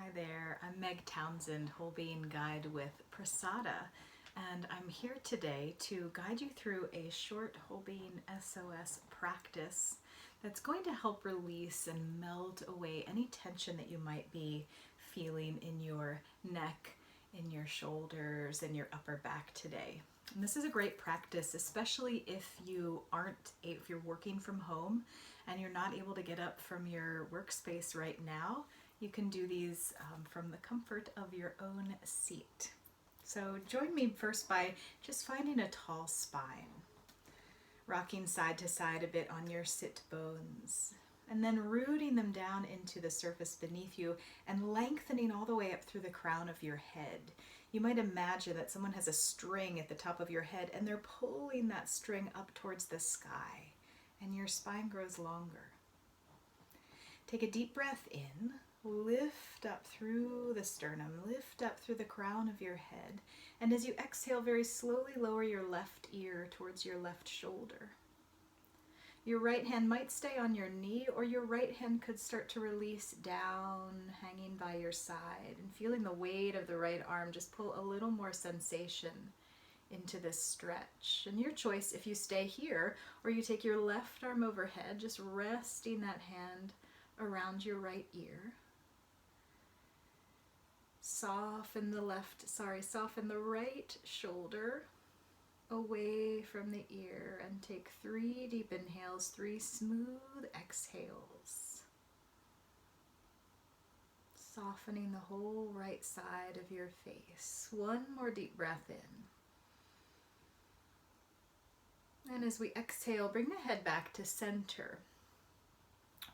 Hi there, I'm Meg Townsend, Wholebeing Guide with Prasada, and I'm here today to guide you through a short Wholebeing SOS practice that's going to help release and melt away any tension that you might be feeling in your neck, in your shoulders, and your upper back today. And this is a great practice, especially if if you're working from home and you're not able to get up from your workspace right now. You can do these from the comfort of your own seat. So join me first by just finding a tall spine, rocking side to side a bit on your sit bones, and then rooting them down into the surface beneath you and lengthening all the way up through the crown of your head. You might imagine that someone has a string at the top of your head and they're pulling that string up towards the sky, and your spine grows longer. Take a deep breath in. Lift up through the sternum, lift up through the crown of your head, and as you exhale, very slowly lower your left ear towards your left shoulder. Your right hand might stay on your knee, or your right hand could start to release down, hanging by your side, and feeling the weight of the right arm just pull a little more sensation into this stretch. And your choice if you stay here, or you take your left arm overhead, just resting that hand around your right ear. Soften the right shoulder away from the ear and take 3 deep inhales, 3 smooth exhales. Softening the whole right side of your face. 1 more deep breath in. And as we exhale, bring the head back to center.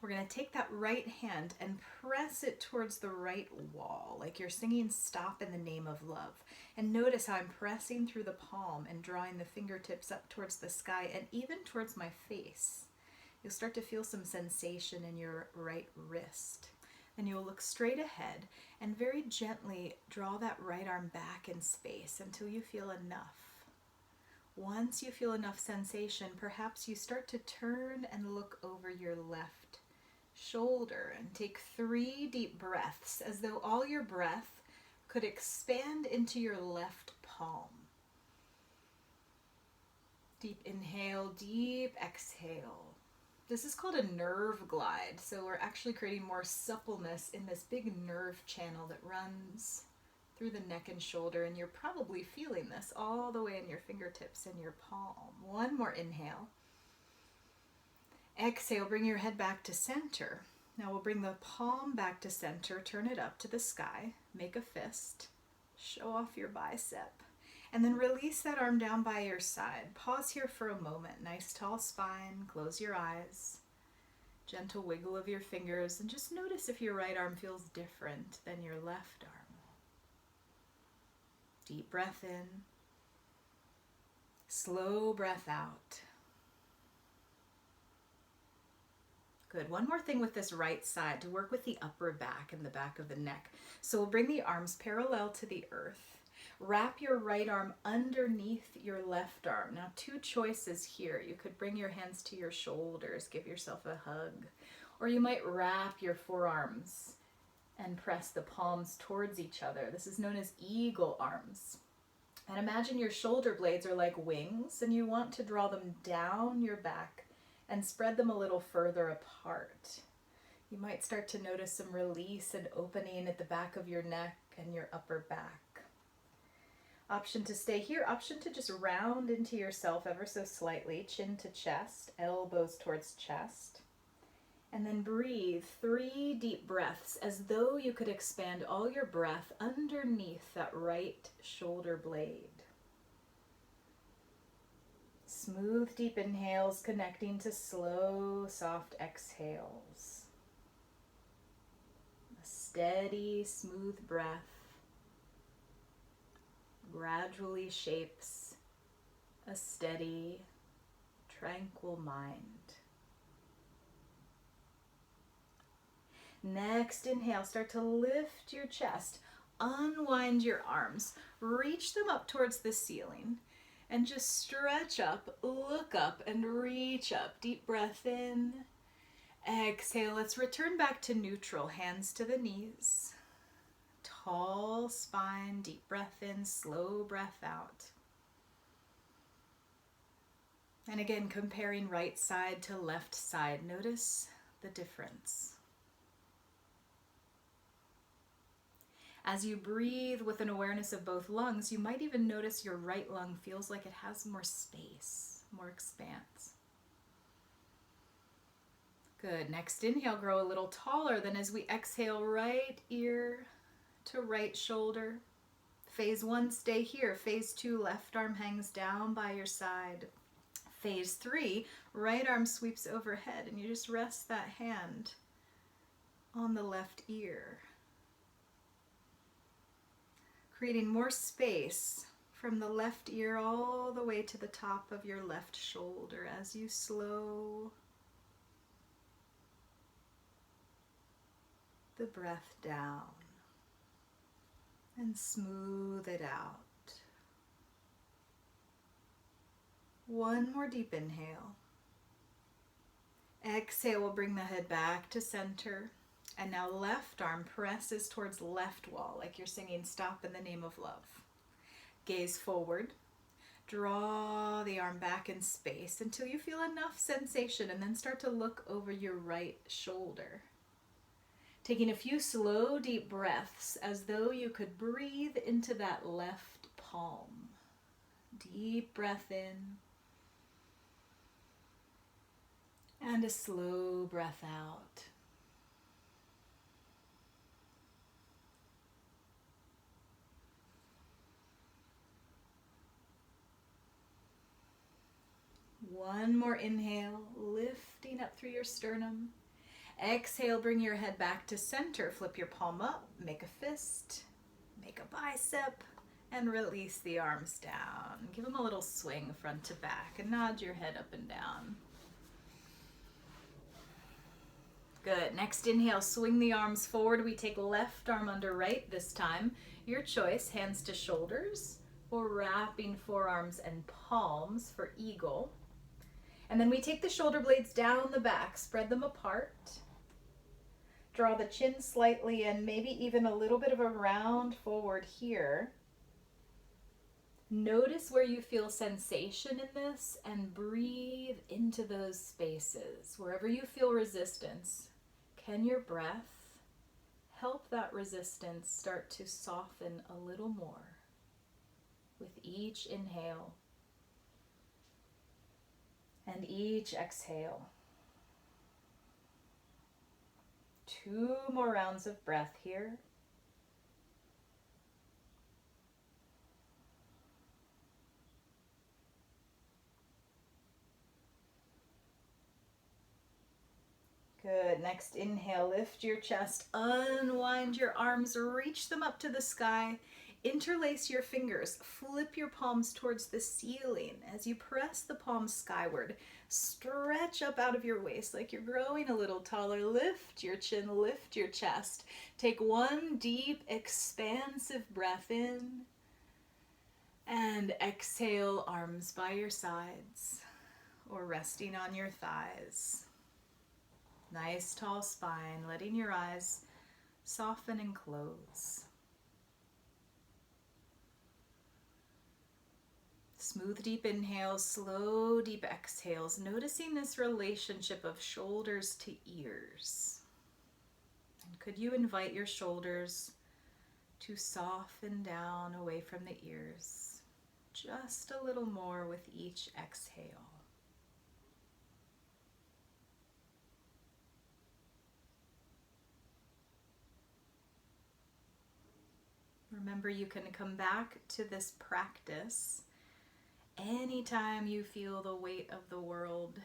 We're going to take that right hand and press it towards the right wall, like you're singing Stop in the Name of Love. And notice how I'm pressing through the palm and drawing the fingertips up towards the sky and even towards my face. You'll start to feel some sensation in your right wrist. Then you'll look straight ahead and very gently draw that right arm back in space until you feel enough. Once you feel enough sensation, perhaps you start to turn and look over your left shoulder and take 3 deep breaths as though all your breath could expand into your left palm. Deep inhale, deep exhale. This is called a nerve glide, so we're actually creating more suppleness in this big nerve channel that runs through the neck and shoulder, and you're probably feeling this all the way in your fingertips and your palm. 1 more inhale. Exhale, bring your head back to center. Now we'll bring the palm back to center, turn it up to the sky, make a fist, show off your bicep, and then release that arm down by your side. Pause here for a moment. Nice tall spine, close your eyes, gentle wiggle of your fingers, and just notice if your right arm feels different than your left arm. Deep breath in, slow breath out. Good. 1 more thing with this right side to work with the upper back and the back of the neck. So we'll bring the arms parallel to the earth. Wrap your right arm underneath your left arm. Now 2 choices here. You could bring your hands to your shoulders, give yourself a hug, or you might wrap your forearms and press the palms towards each other. This is known as eagle arms. And imagine your shoulder blades are like wings and you want to draw them down your back and spread them a little further apart. You might start to notice some release and opening at the back of your neck and your upper back. Option to stay here, option to just round into yourself ever so slightly, chin to chest, elbows towards chest. And then breathe 3 deep breaths as though you could expand all your breath underneath that right shoulder blade. Smooth, deep inhales connecting to slow, soft exhales. A steady, smooth breath gradually shapes a steady, tranquil mind. Next inhale, start to lift your chest, unwind your arms, reach them up towards the ceiling. And just stretch up, look up, and reach up. Deep breath in. Exhale. Let's return back to neutral. Hands to the knees. tall spine, deep breath in, slow breath out. And again, comparing right side to left side, notice the difference. As you breathe with an awareness of both lungs, you might even notice your right lung feels like it has more space, more expanse. Good. Next inhale, grow a little taller. Then as we exhale, right ear to right shoulder. Phase 1, stay here. Phase 2, left arm hangs down by your side. Phase 3, right arm sweeps overhead and you just rest that hand on the left ear. Creating more space from the left ear all the way to the top of your left shoulder as you slow the breath down and smooth it out. One more deep inhale. Exhale, we'll bring the head back to center. And now left arm presses towards left wall, like you're singing Stop in the Name of Love. Gaze forward. Draw the arm back in space until you feel enough sensation, and then start to look over your right shoulder. Taking a few slow, deep breaths as though you could breathe into that left palm. Deep breath in. And a slow breath out. One more inhale, lifting up through your sternum. Exhale, bring your head back to center. Flip your palm up, make a fist, make a bicep, and release the arms down. Give them a little swing front to back and nod your head up and down. Good. Next inhale, swing the arms forward. We take left arm under right this time. Your choice, hands to shoulders or wrapping forearms and palms for eagle. And then we take the shoulder blades down the back, spread them apart. Draw the chin slightly in, maybe even a little bit of a round forward here. Notice where you feel sensation in this and breathe into those spaces. Wherever you feel resistance, can your breath help that resistance start to soften a little more with each inhale and each exhale? 2 more rounds of breath here. Good. Next inhale, lift your chest, unwind your arms, reach them up to the sky, interlace your fingers, flip your palms towards the ceiling. As you press the palms skyward, stretch up out of your waist like you're growing a little taller. Lift your chin, lift your chest. Take one deep, expansive breath in. And exhale, arms by your sides or resting on your thighs. Nice tall spine, letting your eyes soften and close. Smooth deep inhales, slow deep exhales, noticing this relationship of shoulders to ears. And could you invite your shoulders to soften down away from the ears just a little more with each exhale? Remember, you can come back to this practice anytime you feel the weight of the world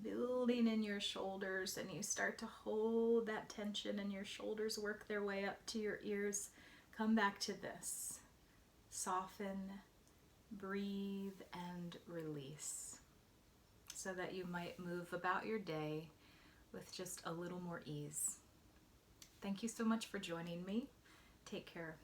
building in your shoulders and you start to hold that tension and your shoulders work their way up to your ears. Come back to this. Soften, breathe, and release so that you might move about your day with just a little more ease. Thank you so much for joining me. Take care.